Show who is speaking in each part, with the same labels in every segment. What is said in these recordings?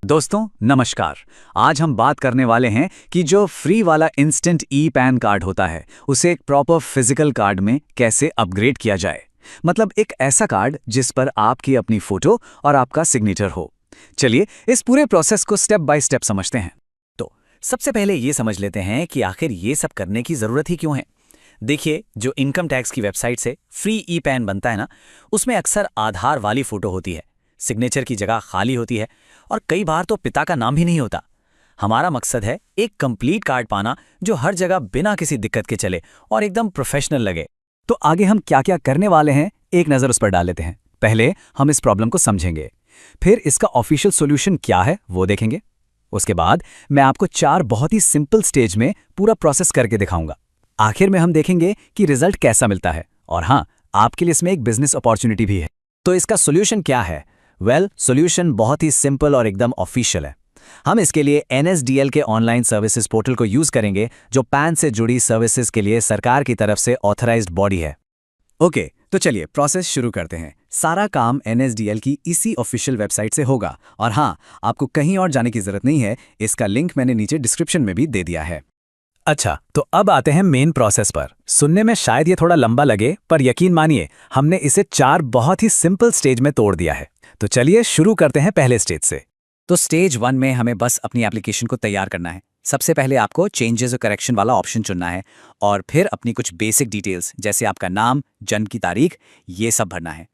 Speaker 1: दोस्तों नमस्कार। आज हम बात करने वाले हैं कि जो फ्री वाला इंस्टेंट ई पैन कार्ड होता है उसे एक प्रॉपर फिजिकल कार्ड में कैसे अपग्रेड किया जाए। मतलब एक ऐसा कार्ड जिस पर आपकी अपनी फोटो और आपका सिग्नेचर हो। चलिए इस पूरे प्रोसेस को स्टेप बाय स्टेप समझते हैं। तो सबसे पहले ये समझ लेते हैं कि आखिर ये सब करने की जरूरत ही क्यों है। देखिए, जो इनकम टैक्स की वेबसाइट से फ्री ई पैन बनता है ना, उसमें अक्सर आधार वाली फोटो होती है, सिग्नेचर की जगह खाली होती है और कई बार तो पिता का नाम भी नहीं होता। हमारा मकसद है एक कंप्लीट कार्ड पाना जो हर जगह बिना किसी दिक्कत के चले और एकदम प्रोफेशनल लगे। तो आगे हम क्या क्या करने वाले हैं एक नज़र उस पर डाल लेते हैं। पहले हम इस प्रॉब्लम को समझेंगे, फिर इसका ऑफिशियल सॉल्यूशन क्या है वो देखेंगे। उसके बाद मैं आपको 4 बहुत ही सिंपल स्टेज में पूरा प्रोसेस करके दिखाऊंगा। आखिर में हम देखेंगे कि रिजल्ट कैसा मिलता है और हाँ, आपके लिए इसमें एक बिजनेस अपॉर्चुनिटी भी है। तो इसका सॉल्यूशन क्या है? सॉल्यूशन बहुत ही सिंपल और एकदम ऑफिशियल है। हम इसके लिए NSDL के ऑनलाइन सर्विसेज पोर्टल को यूज करेंगे, जो पैन से जुड़ी सर्विसेज के लिए सरकार की तरफ से ऑथराइज्ड बॉडी है। ओके, तो चलिए प्रोसेस शुरू करते हैं। सारा काम NSDL की इसी ऑफिशियल वेबसाइट से होगा और हाँ, आपको कहीं और जाने की जरूरत नहीं है। इसका लिंक मैंने नीचे डिस्क्रिप्शन में भी दे दिया है। अच्छा, तो अब आते हैं मेन प्रोसेस पर। सुनने में शायद ये थोड़ा लंबा लगे, पर यकीन मानिए हमने इसे 4 बहुत ही सिंपल स्टेज में तोड़ दिया है। तो चलिए शुरू करते हैं पहले स्टेज से। तो स्टेज 1 में हमें बस अपनी एप्लीकेशन को तैयार करना है। सबसे पहले आपको चेंजेस और करेक्शन वाला ऑप्शन चुनना है और फिर अपनी कुछ बेसिक डिटेल्स जैसे आपका नाम, जन्म की तारीख, ये सब भरना है।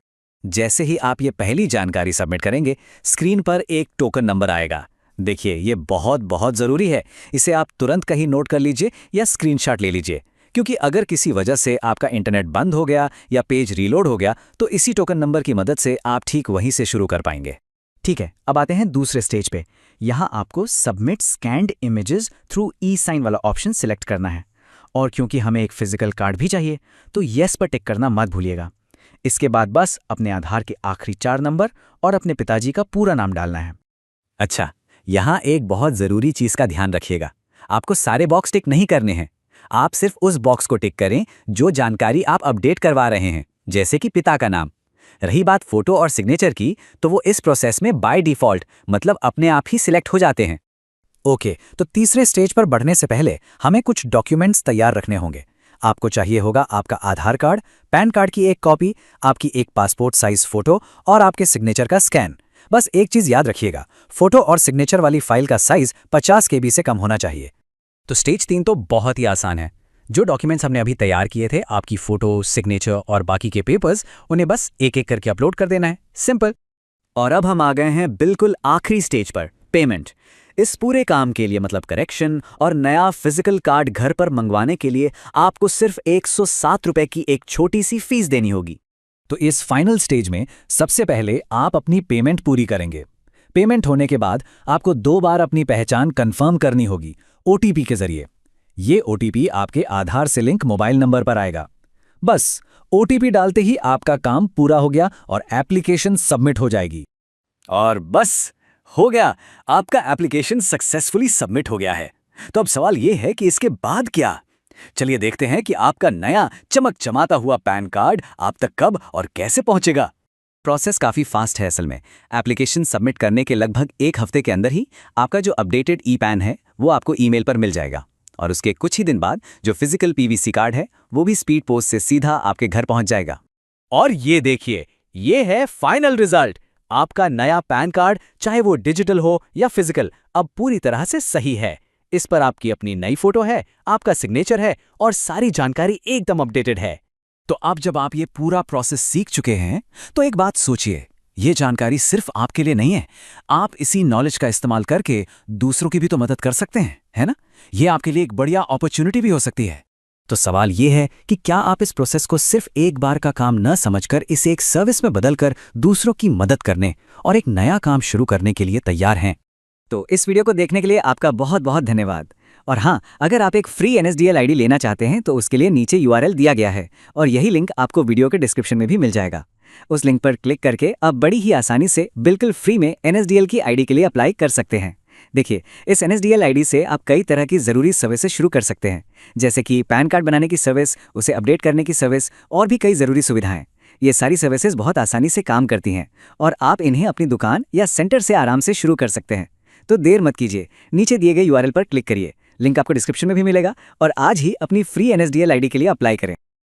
Speaker 1: जैसे ही आप ये पहली जानकारी सबमिट करेंगे, स्क्रीन पर एक टोकन नंबर आएगा। देखिए, ये बहुत बहुत ज़रूरी है। इसे आप तुरंत कहीं नोट कर लीजिए या स्क्रीनशॉट ले लीजिए, क्योंकि अगर किसी वजह से आपका इंटरनेट बंद हो गया या पेज रीलोड हो गया तो इसी टोकन नंबर की मदद से आप ठीक वहीं से शुरू कर पाएंगे। ठीक है, अब आते हैं दूसरे स्टेज पे। यहाँ आपको सबमिट स्कैन्ड इमेजेस थ्रू ई साइन वाला ऑप्शन सिलेक्ट करना है और क्योंकि हमें एक फिजिकल कार्ड भी चाहिए तो येस पर टिक करना मत भूलिएगा। इसके बाद बस अपने आधार के आखिरी 4 नंबर और अपने पिताजी का पूरा नाम डालना है। अच्छा, यहाँ एक बहुत ज़रूरी चीज़ का ध्यान रखिएगा। आपको सारे बॉक्स टिक नहीं करने हैं। आप सिर्फ उस बॉक्स को टिक करें जो जानकारी आप अपडेट करवा रहे हैं, जैसे कि पिता का नाम। रही बात फोटो और सिग्नेचर की, तो वो इस प्रोसेस में बाय डिफ़ॉल्ट मतलब अपने आप ही सिलेक्ट हो जाते हैं। ओके, तो तीसरे स्टेज पर बढ़ने से पहले हमें कुछ डॉक्यूमेंट्स तैयार रखने होंगे। आपको चाहिए होगा आपका आधार कार्ड, पैन कार्ड की एक कॉपी, आपकी एक पासपोर्ट साइज फोटो और आपके सिग्नेचर का स्कैन। बस एक चीज याद रखिएगा, फोटो और सिग्नेचर वाली फाइल का साइज 50 KB से कम होना चाहिए। तो स्टेज 3 तो बहुत ही आसान है। जो डॉक्यूमेंट्स हमने अभी तैयार किए थे, आपकी फोटो, सिग्नेचर और बाकी के पेपर्स, उन्हें बस एक एक करके अपलोड कर देना है। सिंपल। और अब हम आ गए हैं बिल्कुल आखिरी स्टेज पर, पेमेंट। इस पूरे काम के लिए मतलब करेक्शन और नया फिजिकल कार्ड घर पर मंगवाने के लिए आपको सिर्फ 107 रुपए की एक छोटी सी फीस देनी होगी। तो इस फाइनल स्टेज में सबसे पहले आप अपनी पेमेंट पूरी करेंगे। पेमेंट होने के बाद आपको 2 बार अपनी पहचान कंफर्म करनी होगी OTP के जरिए। ये OTP आपके आधार से लिंक मोबाइल नंबर पर आएगा। बस OTP डालते ही आपका काम पूरा हो गया और एप्लीकेशन सबमिट हो जाएगी। और बस हो गया, आपका एप्लीकेशन सक्सेसफुली सबमिट हो गया है। तो अब सवाल ये है कि इसके बाद क्या? चलिए देखते हैं कि आपका नया चमक चमाता हुआ पैन कार्ड आप तक कब और कैसे पहुंचेगा। प्रोसेस काफ़ी फास्ट है असल में। एप्लीकेशन सबमिट करने के लगभग 1 हफ्ते के अंदर ही आपका जो अपडेटेड ई पैन है वो आपको ईमेल पर मिल जाएगा और उसके कुछ ही दिन बाद जो फिजिकल PVC कार्ड है वो भी स्पीड पोस्ट से सीधा आपके घर पहुंच जाएगा। और ये देखिए, ये है फाइनल रिजल्ट। आपका नया पैन कार्ड, चाहे वो डिजिटल हो या फिजिकल, अब पूरी तरह से सही है। इस पर आपकी अपनी नई फोटो है, आपका सिग्नेचर है और सारी जानकारी एकदम अपडेटेड है। तो अब जब आप ये पूरा प्रोसेस सीख चुके हैं तो एक बात सोचिए, ये जानकारी सिर्फ आपके लिए नहीं है। आप इसी नॉलेज का इस्तेमाल करके दूसरों की भी तो मदद कर सकते हैं, है ना? ये आपके लिए एक बढ़िया अपॉर्चुनिटी भी हो सकती है। तो सवाल ये है कि क्या आप इस प्रोसेस को सिर्फ एक बार का काम न समझकर इसे एक सर्विस में बदलकर दूसरों की मदद करने और एक नया काम शुरू करने के लिए तैयार हैं? तो इस वीडियो को देखने के लिए आपका बहुत बहुत धन्यवाद। और हाँ, अगर आप एक फ्री NSDL ID लेना चाहते हैं तो उसके लिए नीचे URL दिया गया है और यही लिंक आपको वीडियो के डिस्क्रिप्शन में भी मिल जाएगा। उस लिंक पर क्लिक करके आप बड़ी ही आसानी से बिल्कुल फ्री में NSDL की ID के लिए अप्लाई कर सकते हैं। देखिए, इस NSDL ID से आप कई तरह की ज़रूरी सर्विसेज शुरू कर सकते हैं, जैसे कि पैन कार्ड बनाने की सर्विस, उसे अपडेट करने की सर्विस और भी कई ज़रूरी सुविधाएं। ये सारी सर्विसेज बहुत आसानी से काम करती हैं और आप इन्हें अपनी दुकान या सेंटर से आराम से शुरू कर सकते हैं। तो देर मत कीजिए, नीचे दिए गए URL पर क्लिक करिए, लिंक आपको डिस्क्रिप्शन में भी मिलेगा, और आज ही अपनी फ्री NSDL आईडी के लिए अप्लाई करें।